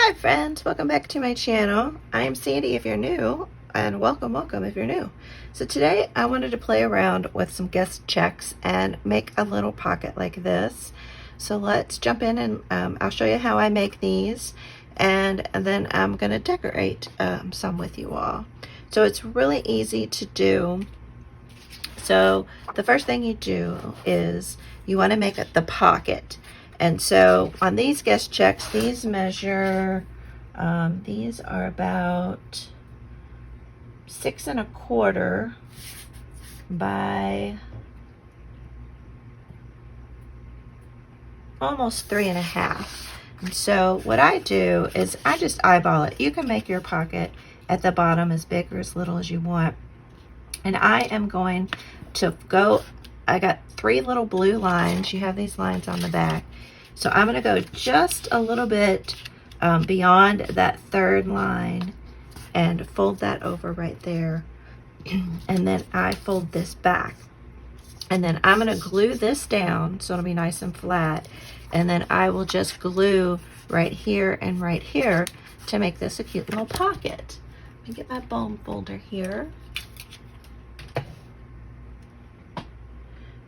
Hi friends, welcome back to my channel. I'm Sandy if you're new, and welcome if you're new. So today I wanted to play around with some guest checks and make a little pocket like this. So let's jump in and I'll show you how I make these, and then I'm going to decorate some with you all. So it's really easy to do. So the first thing you do is you want to make the pocket. And so on these guest checks, these measure, these are about 6 1/4 by almost 3 1/2. And so what I do is I just eyeball it. You can make your pocket at the bottom as big or as little as you want. And I am going to go, I got 3 little blue lines. You have these lines on the back. So I'm going to go just a little bit beyond that 3rd line and fold that over right there. And then I fold this back. And then I'm going to glue this down so it'll be nice and flat. And then I will just glue right here and right here to make this a cute little pocket. Let me get my bone folder here.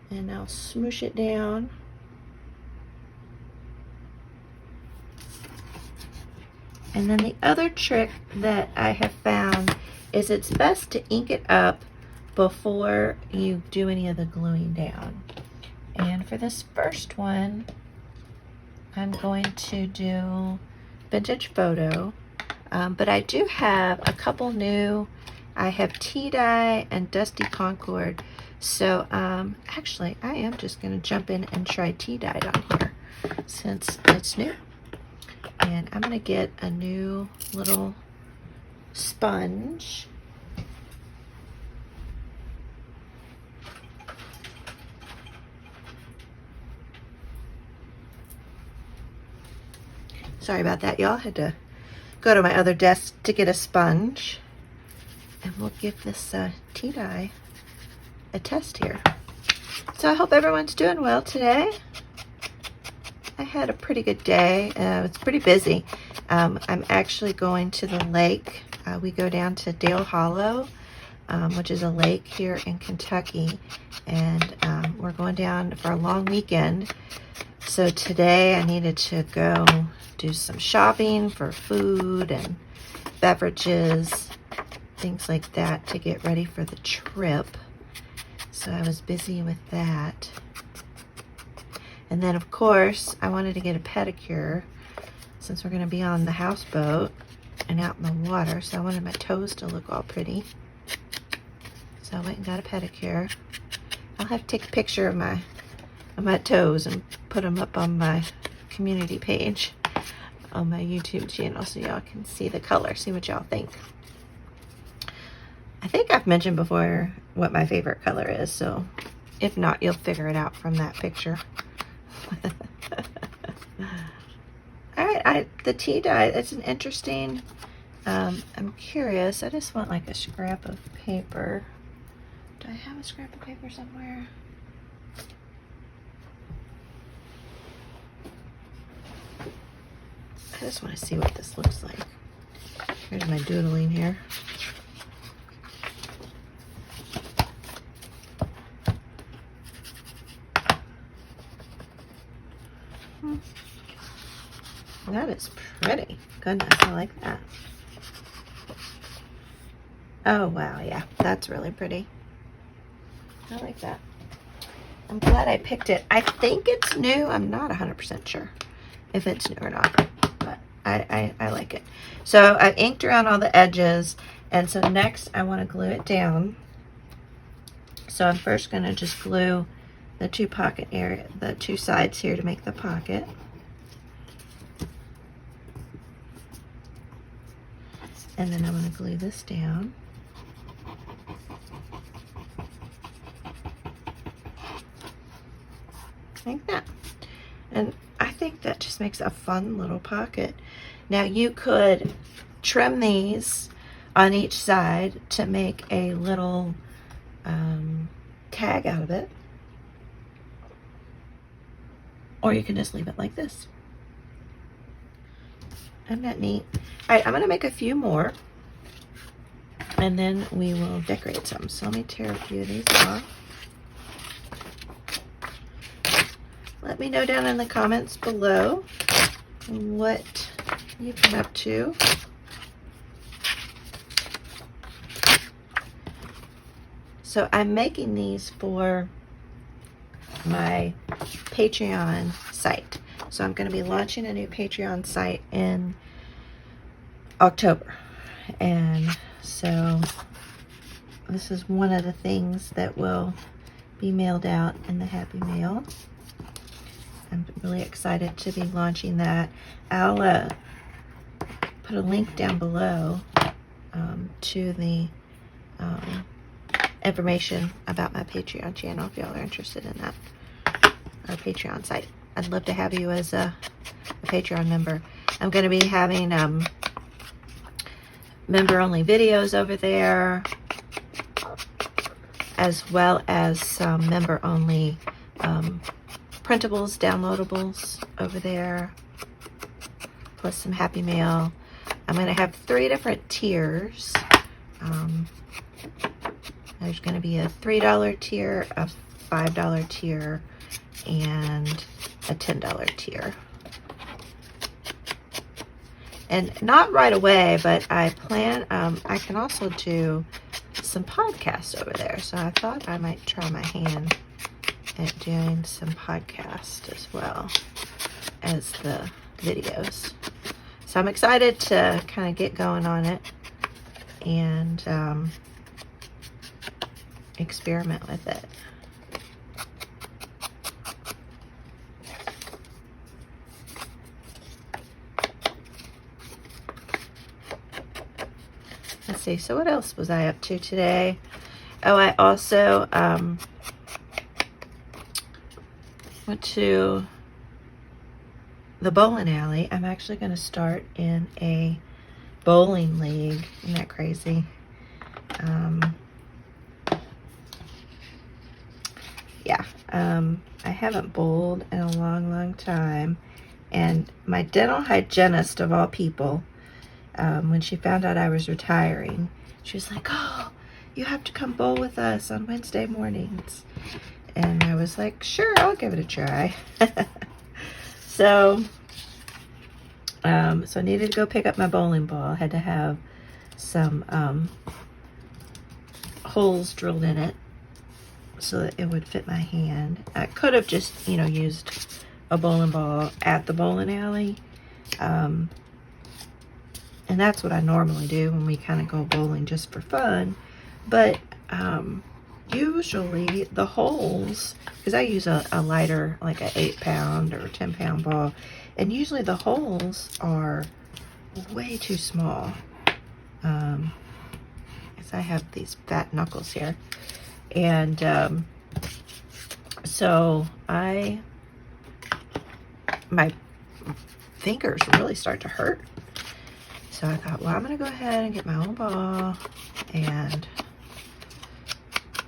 And I'll smoosh it down. And then the other trick that I have found is it's best to ink it up before you do any of the gluing down. And for this first one, I'm going to do Vintage Photo, but I do have a couple new. I have Tea Dye and Dusty Concord. So actually, I am just going to jump in and try Tea Dye on here since it's new. And I'm going to get a new little sponge. Sorry about that, y'all. Had to go to my other desk to get a sponge. And we'll give this tea dye a test here. So I hope everyone's doing well today. I had a pretty good day. It's pretty busy. I'm actually going to the lake. We go down to Dale Hollow, which is a lake here in Kentucky, and we're going down for a long weekend. So today I needed to go do some shopping for food and beverages, things like that, to get ready for the trip. So I was busy with that. And then, of course, I wanted to get a pedicure since we're going to be on the houseboat and out in the water. So I wanted my toes to look all pretty. So I went and got a pedicure. I'll have to take a picture of my toes and put them up on my community page on my YouTube channel so y'all can see the color, see what y'all think. I think I've mentioned before what my favorite color is, so if not, you'll figure it out from that picture. Alright, the tea dye, it's an interesting, I'm curious. I just want like a scrap of paper. Do I have a scrap of paper somewhere? I just want to see what this looks like. Here's my doodling here. That is pretty. Goodness, I like that. Oh, wow, yeah, that's really pretty. I like that. I'm glad I picked it. I think it's new. I'm not 100% sure if it's new or not, but I like it. So I inked around all the edges, and so next I want to glue it down. So I'm first going to just glue the 2 pocket area, the 2 sides here to make the pocket. And then I'm going to glue this down. Like that. And I think that just makes a fun little pocket. Now you could trim these on each side to make a little tag out of it. Or you can just leave it like this. Isn't that neat? All right, I'm gonna make a few more, and then we will decorate some. So let me tear a few of these off. Let me know down in the comments below what you've been up to. So I'm making these for my Patreon site. So I'm going to be launching a new Patreon site in October. And so this is one of the things that will be mailed out in the Happy Mail. I'm really excited to be launching that. I'll put a link down below to the information about my Patreon channel if y'all are interested in that, our Patreon site. I'd love to have you as a Patreon member. I'm going to be having member-only videos over there, as well as some member-only printables, downloadables over there, plus some Happy Mail. I'm going to have 3 different tiers. There's going to be a $3 tier, a $5 tier, and a $10 tier. And not right away, but I plan, I can also do some podcasts over there. So I thought I might try my hand at doing some podcasts as well as the videos. So I'm excited to kind of get going on it and experiment with it. Let's see, so what else was I up to today? Oh, I also went to the bowling alley. I'm actually going to start in a bowling league. Isn't that crazy? Yeah, I haven't bowled in a long time, and my dental hygienist of all people, when she found out I was retiring, she was like, "Oh, you have to come bowl with us on Wednesday mornings." And I was like, "Sure, I'll give it a try." So I needed to go pick up my bowling ball. I had to have some holes drilled in it so that it would fit my hand. I could have just, used a bowling ball at the bowling alley. And that's what I normally do when we kind of go bowling just for fun. But usually the holes, because I use a lighter, like an 8-pound or 10-pound ball, and usually the holes are way too small. Because I have these fat knuckles here. And so my fingers really start to hurt. So I thought, well, I'm going to go ahead and get my own ball and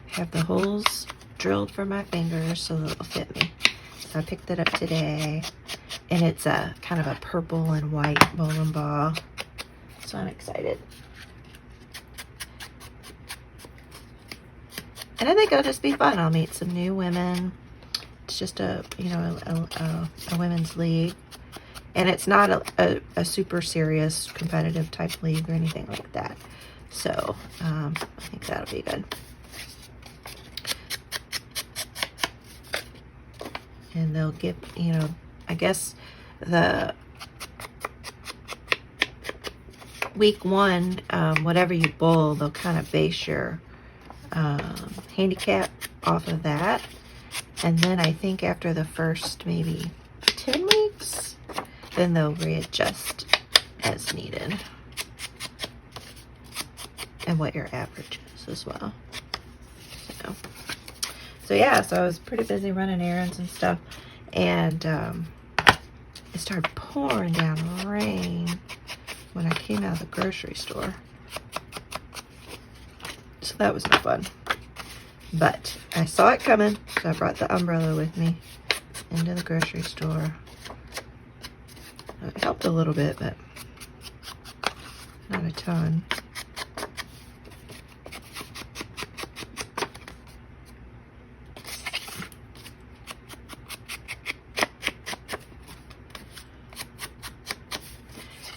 have the holes drilled for my fingers so that it'll fit me. So I picked it up today, and it's a kind of a purple and white bowling ball. So I'm excited. And I think it'll just be fun. I'll meet some new women. It's just a women's league. And it's not a super serious competitive type league or anything like that. So I think that'll be good. And they'll give, I guess the week 1, whatever you bowl, they'll kind of base your handicap off of that. And then I think after the first maybe 10 weeks, then they'll readjust as needed. And what your average is as well. So yeah, so I was pretty busy running errands and stuff. And it started pouring down rain when I came out of the grocery store. So that was no fun. But I saw it coming, so I brought the umbrella with me into the grocery store. It helped a little bit, but not a ton.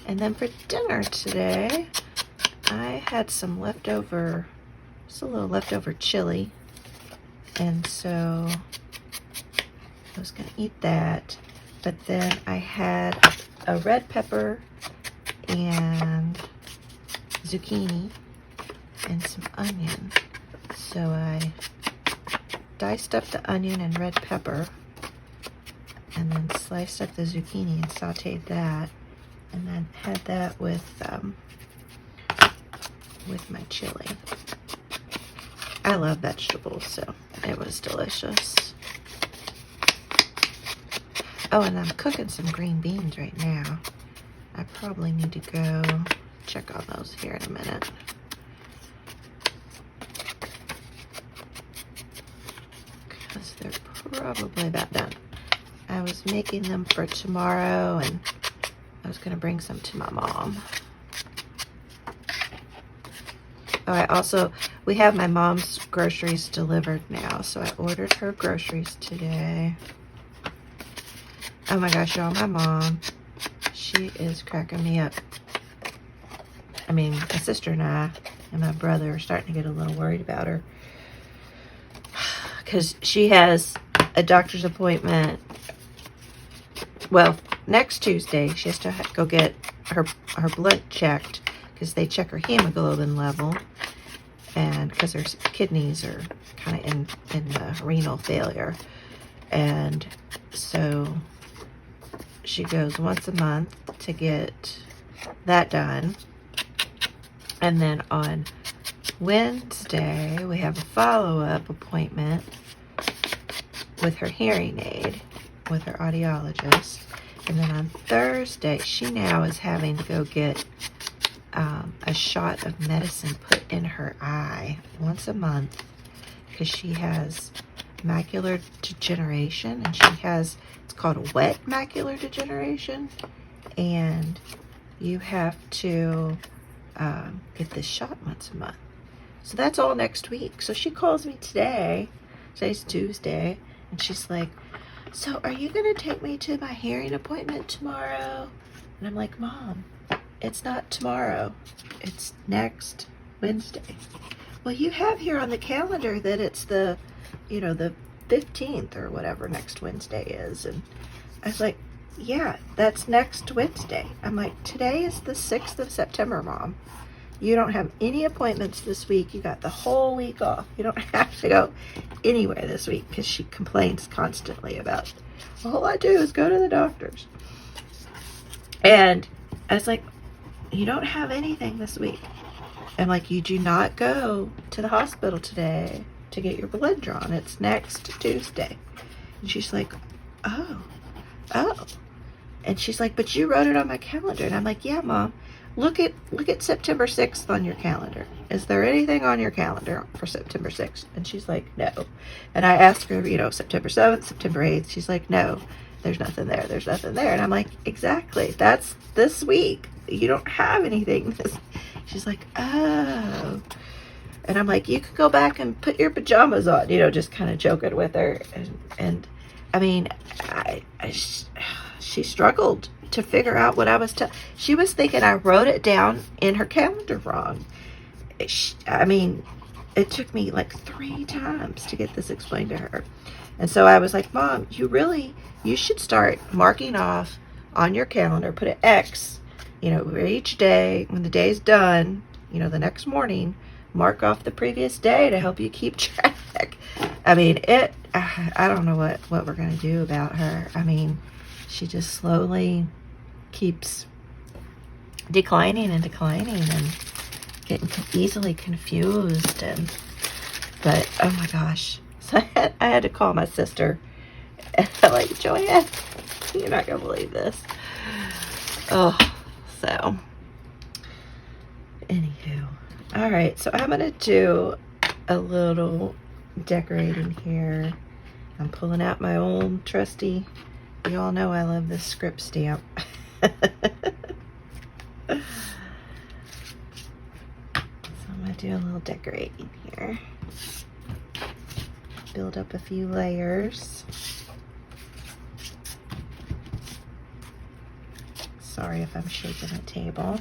And then for dinner today, I had some leftover, just a little leftover chili. And so I was gonna eat that. But then I had a red pepper and zucchini and some onion. So I diced up the onion and red pepper and then sliced up the zucchini and sauteed that. And then had that with my chili. I love vegetables, so it was delicious. Oh, and I'm cooking some green beans right now. I probably need to go check on those here in a minute. Because they're probably about done. I was making them for tomorrow, and I was gonna bring some to my mom. Oh, we have my mom's groceries delivered now, so I ordered her groceries today. Oh my gosh, y'all, my mom, she is cracking me up. I mean, my sister and I and my brother are starting to get a little worried about her. Because she has a doctor's appointment. Well, next Tuesday, she has to go get her blood checked because they check her hemoglobin level, and because her kidneys are kind of in renal failure. And so she goes once a month to get that done. And then on Wednesday, we have a follow-up appointment with her hearing aid, with her audiologist. And then on Thursday, she now is having to go get a shot of medicine put in her eye once a month because she has macular degeneration, and she has, it's called a wet macular degeneration, and you have to get this shot once a month. So that's all next week. So she calls me today, today's Tuesday, and she's like, so are you gonna take me to my hearing appointment tomorrow? And I'm like, Mom, it's not tomorrow, it's next Wednesday. Well, you have here on the calendar that it's the, you know, the 15th or whatever next Wednesday is. And I was like, yeah, that's next Wednesday. I'm like, today is the 6th of September, Mom. You don't have any appointments this week. You got the whole week off. You don't have to go anywhere this week, because she complains constantly about, all I do is go to the doctors. And I was like, you don't have anything this week. I'm like, you do not go to the hospital today to get your blood drawn. It's next Tuesday. And she's like, oh. And she's like, but you wrote it on my calendar. And I'm like, yeah, Mom. Look at September 6th on your calendar. Is there anything on your calendar for September 6th? And she's like, no. And I asked her, you know, September 7th, September 8th. She's like, no, there's nothing there. There's nothing there. And I'm like, exactly. That's this week. You don't have anything. She's like, oh. And I'm like, you could go back and put your pajamas on, you know, just kind of joking with her. And I mean, she struggled to figure out what I was telling. She was thinking I wrote it down in her calendar wrong. I mean, it took me like 3 times to get this explained to her. And so I was like, Mom, you should start marking off on your calendar, put an X, you know, for each day. When the day's done, you know, the next morning, mark off the previous day to help you keep track. I mean, I don't know what we're going to do about her. I mean, she just slowly keeps declining and getting easily confused. But oh my gosh. So I had to call my sister. And I'm like, Joanne, you're not going to believe this. Oh, so anywho. All right, so I'm going to do a little decorating here. I'm pulling out my old trusty, you all know I love this script stamp. do a little decorating here. Build up a few layers. Sorry if I'm shaking the table.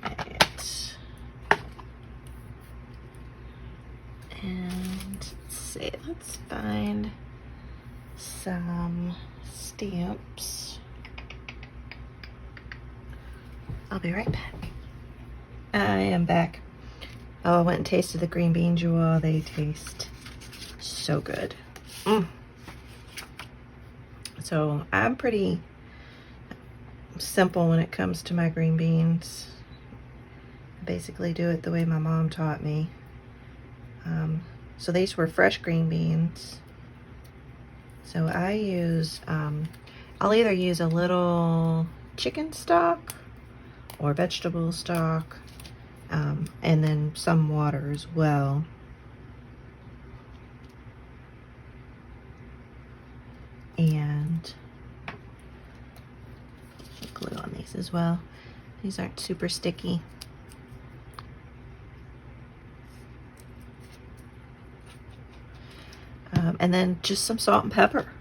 Alright. And let's see, let's find some stamps. I'll be right back. I am back. Oh, I went and tasted the green beans, you all. They taste so good. So I'm pretty simple when it comes to my green beans. I basically do it the way my mom taught me. So these were fresh green beans. So I use, I'll either use a little chicken stock or vegetable stock, and then some water as well. And glue on these as well. These aren't super sticky. And then just some salt and pepper.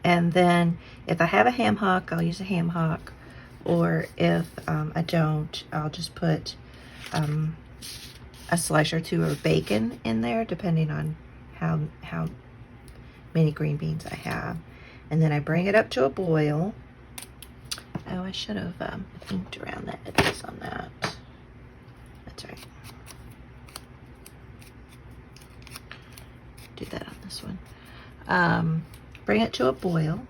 And then if I have a ham hock, I'll use a ham hock. Or if I don't, I'll just put a slice or two of bacon in there, depending on how many green beans I have. And then I bring it up to a boil. Oh, I should have inked around the edges on that. That's right. Do that on this one. Bring it to a boil,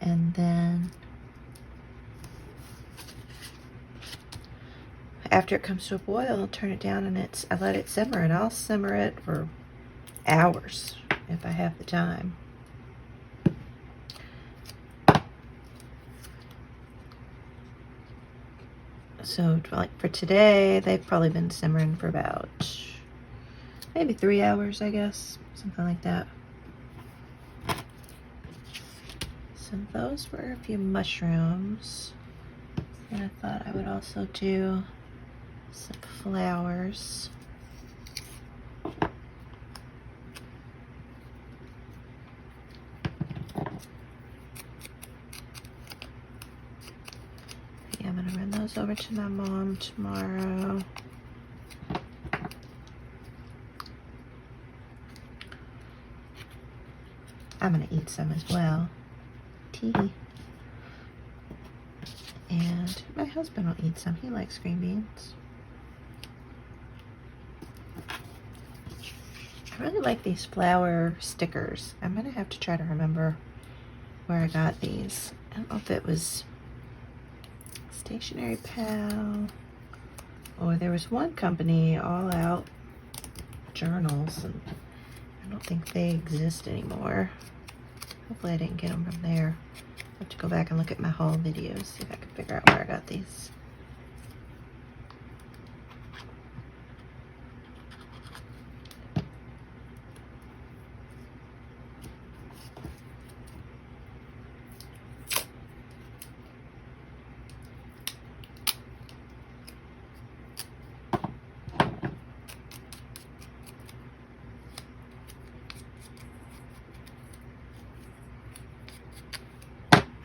and then after it comes to a boil, turn it down, and I let it simmer, and I'll simmer it for hours if I have the time. So like for today, they've probably been simmering for about maybe 3 hours, I guess, something like that. So those were a few mushrooms, and I thought I would also do some flowers. Yeah, I'm gonna run those over to my mom tomorrow. I'm gonna eat some as well. Tea. And my husband will eat some. He likes green beans. I really like these flower stickers. I'm gonna have to try to remember where I got these. I don't know if it was Stationery Pal, or there was one company, All Out Journals, and I don't think they exist anymore. Hopefully I didn't get them from there. I have to go back and look at my haul videos, see if I can figure out where I got these.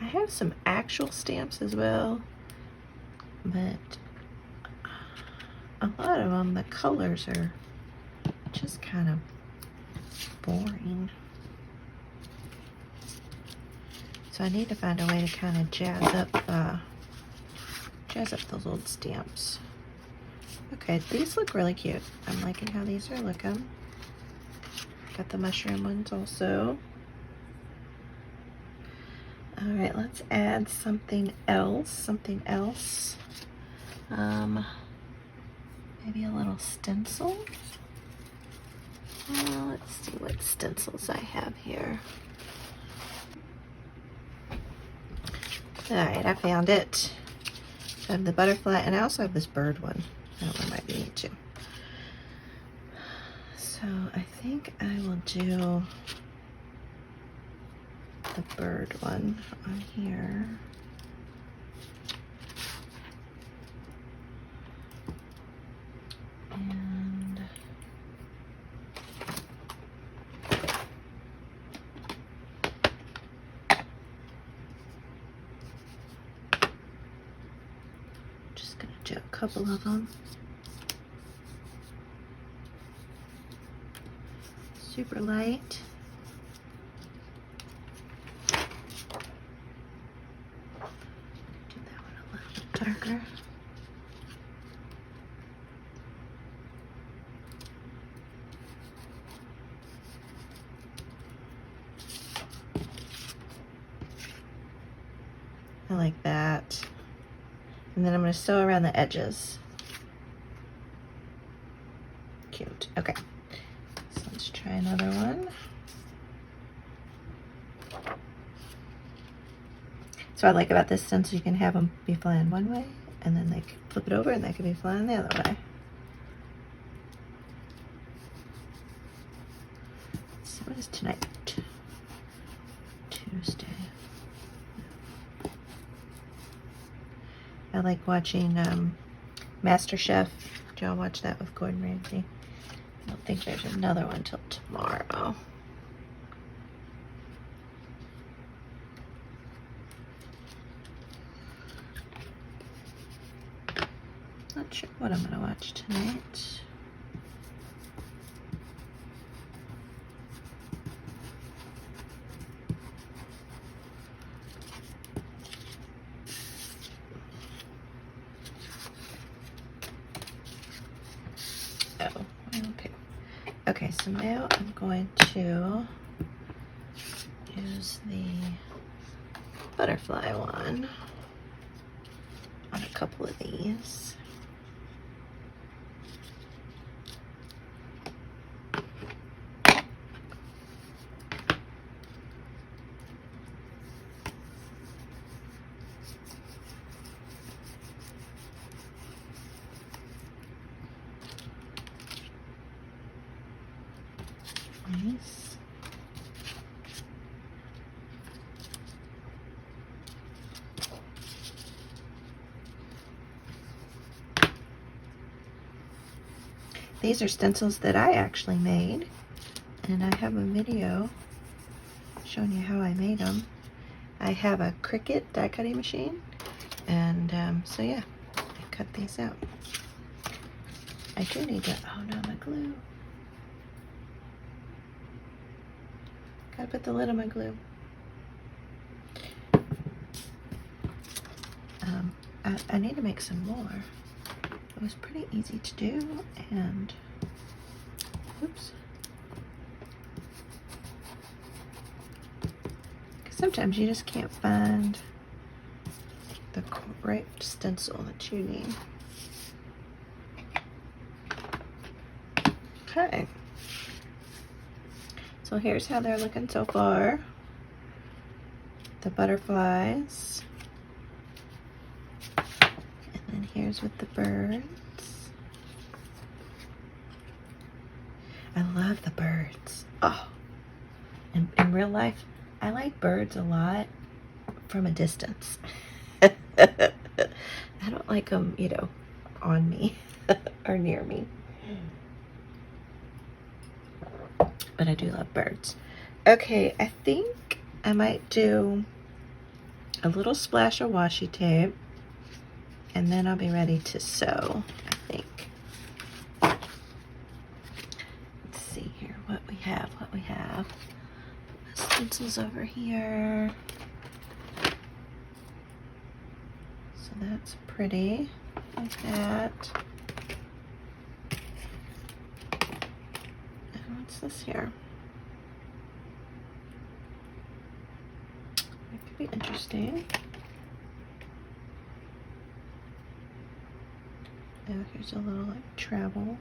I have some actual stamps as well, but a lot of them, the colors are just kind of boring. So I need to find a way to kind of jazz up those old stamps. Okay, these look really cute. I'm liking how these are looking. Got the mushroom ones also. All right, let's add something else. Maybe a little stencil. Let's see what stencils I have here. All right, I found it. I have the butterfly, and I also have this bird one. That one might be neat too. So I think I will do the bird one on here. And just gonna do a couple of them. Super light. Do that one a little bit darker. I like that. And then I'm going to sew around the edges. Cute. Okay. So let's try another one. So what I like about this stencil, you can have them be flying one way, and then they can flip it over and they can be flying the other way. So what is tonight? Tuesday. I like watching MasterChef. Did y'all watch that with Gordon Ramsay? I don't think there's another one till tomorrow. Not sure what I'm gonna watch tonight. Oh, okay. Okay, so now I'm going to use the butterfly one on a couple of these. Nice. These are stencils that I actually made, and I have a video showing you how I made them. I have a Cricut die cutting machine, and so yeah, I cut these out. I do need to, oh no, my glue. Gotta put the lid on my glue. I need to make some more. It was pretty easy to do, and oops. Sometimes you just can't find the right stencil that you need. Okay. So here's how they're looking so far. The butterflies. And then here's with the birds. I love the birds. Oh, in real life, I like birds a lot from a distance. I don't like them, you know, on me or near me. But I do love birds. Okay, I think I might do a little splash of washi tape, and then I'll be ready to sew, I think. Let's see here what we have, Stencils over here. So that's pretty, like that. And what's this here? That could be interesting. Oh, here's a little like travel.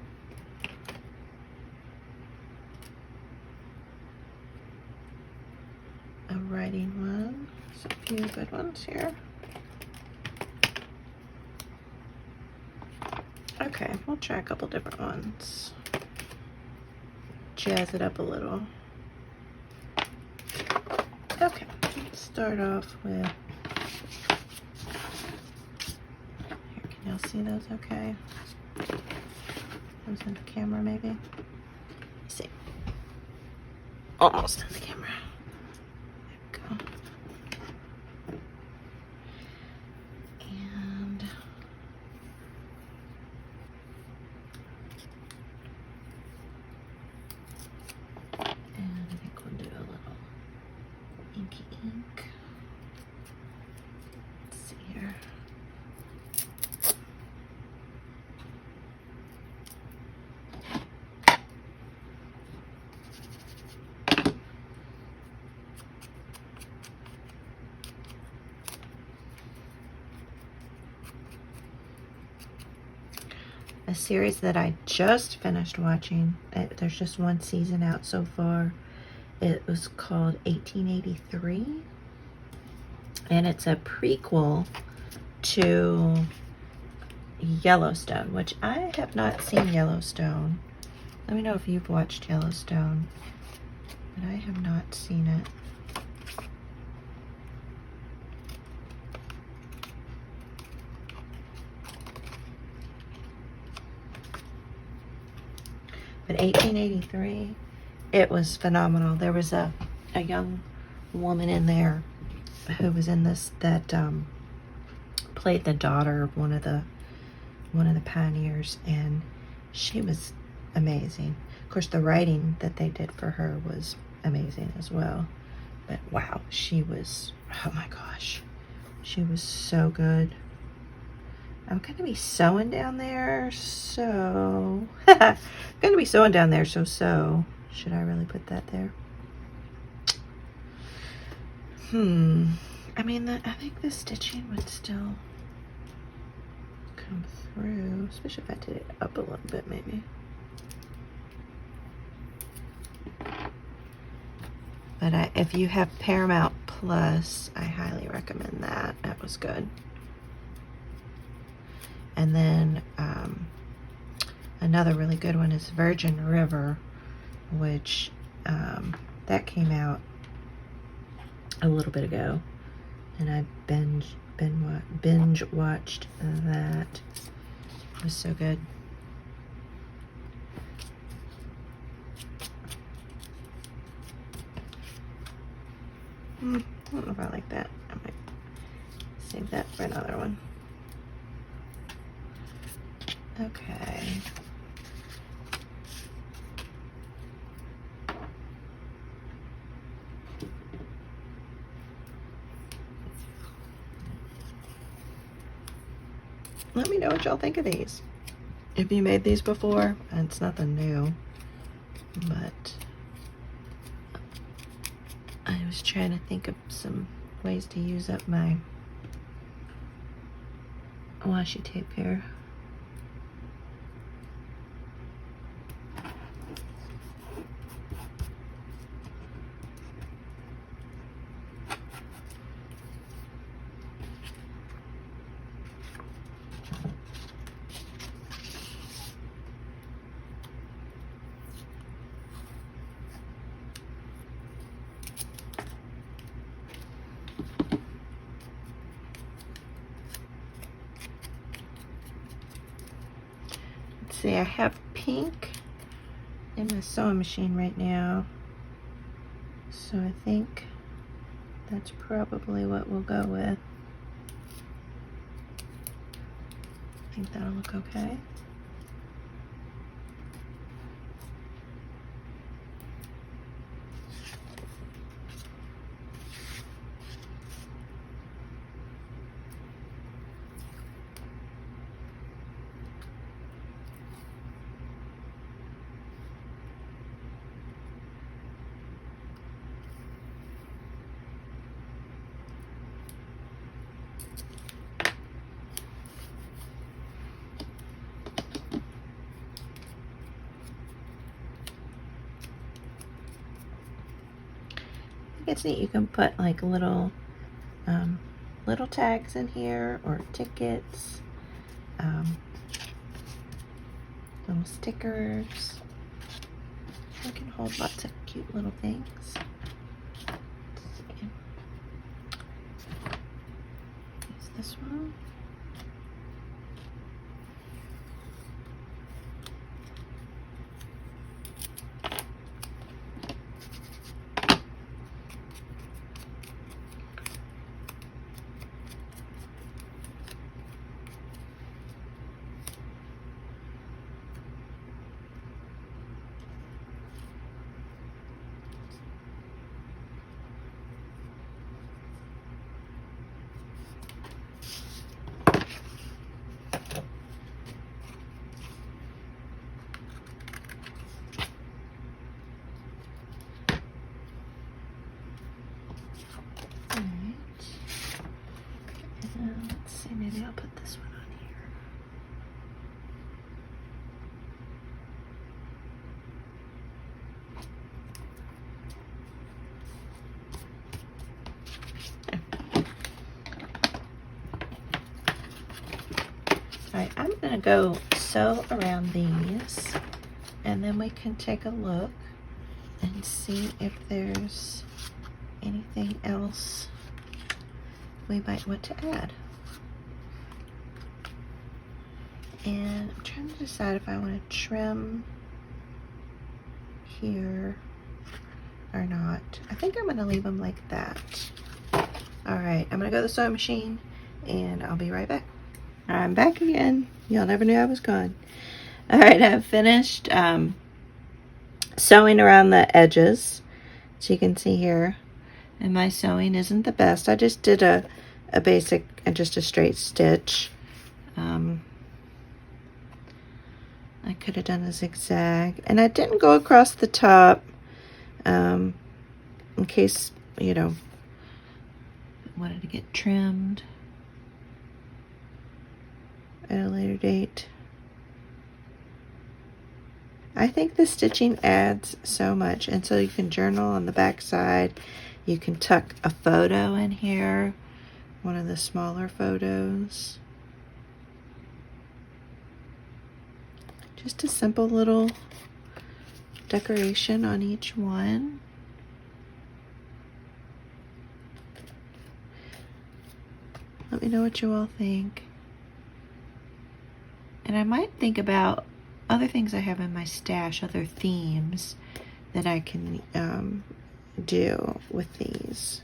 A writing one. There's a few good ones here. Okay, we'll try a couple different ones. Jazz it up a little. Okay. start off with, here, can y'all see those okay? Those in the camera maybe? Let's see. Almost in the camera. There we go. And I think we'll do a little inky ink. Let's see here. A series that I just finished watching. There's just one season out so far. It was called 1883, and it's a prequel to Yellowstone, which I have not seen Yellowstone. Let me know if you've watched Yellowstone, but I have not seen it. But 1883, it was phenomenal. There was a young woman in there who was in this that played the daughter of one of the pioneers, and she was amazing. Of course, the writing that they did for her was amazing as well. But wow, she was, oh my gosh, she was so good. I'm going to be sewing down there, so I'm going to be sewing down there, so should I really put that there? I mean, I think the stitching would still come through, especially if I did it up a little bit, maybe. But if you have Paramount Plus, I highly recommend that. That was good. And then another really good one is Virgin River, which that came out a little bit ago, and I binge watched that. It was so good. I don't know if I like that. I might save that for another one. Okay. Let me know what y'all think of these. If you made these before, and it's nothing new, but I was trying to think of some ways to use up my washi tape here. See, I have pink in my sewing machine right now, so I think that's probably what we'll go with. I think that'll look okay. It's neat. You can put like little tags in here, or tickets, little stickers. You can hold lots of cute little things. gonna go sew around these, and then we can take a look and see if there's anything else we might want to add. And I'm trying to decide if I want to trim here or not. I think I'm going to leave them like that. Alright, I'm going to go to the sewing machine and I'll be right back. I'm back again. Y'all never knew I was gone. Alright, I've finished sewing around the edges, as you can see here. And my sewing isn't the best. I just did a basic and just a straight stitch. I could have done a zigzag, and I didn't go across the top in case, you know, I wanted to get trimmed at a later date. I think the stitching adds so much, and so you can journal on the back side. You can tuck a photo in here, one of the smaller photos. Just a simple little decoration on each one. Let me know what you all think. And I might think about other things I have in my stash, other themes that I can do with these.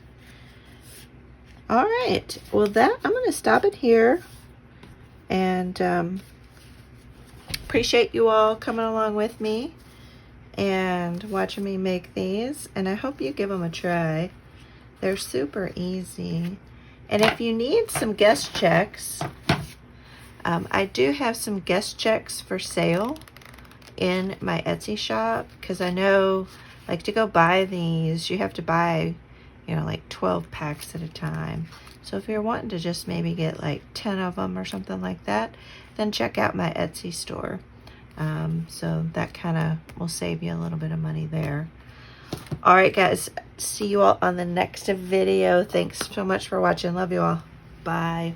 All right, well I'm going to stop it here, and appreciate you all coming along with me and watching me make these, and I hope you give them a try. They're super easy. And if you need some guest checks, I do have some guest checks for sale in my Etsy shop, because I know, like, to go buy these, you have to buy, you know, like 12 packs at a time. So if you're wanting to just maybe get like 10 of them or something like that, then check out my Etsy store. So that kind of will save you a little bit of money there. All right, guys, see you all on the next video. Thanks so much for watching. Love you all. Bye.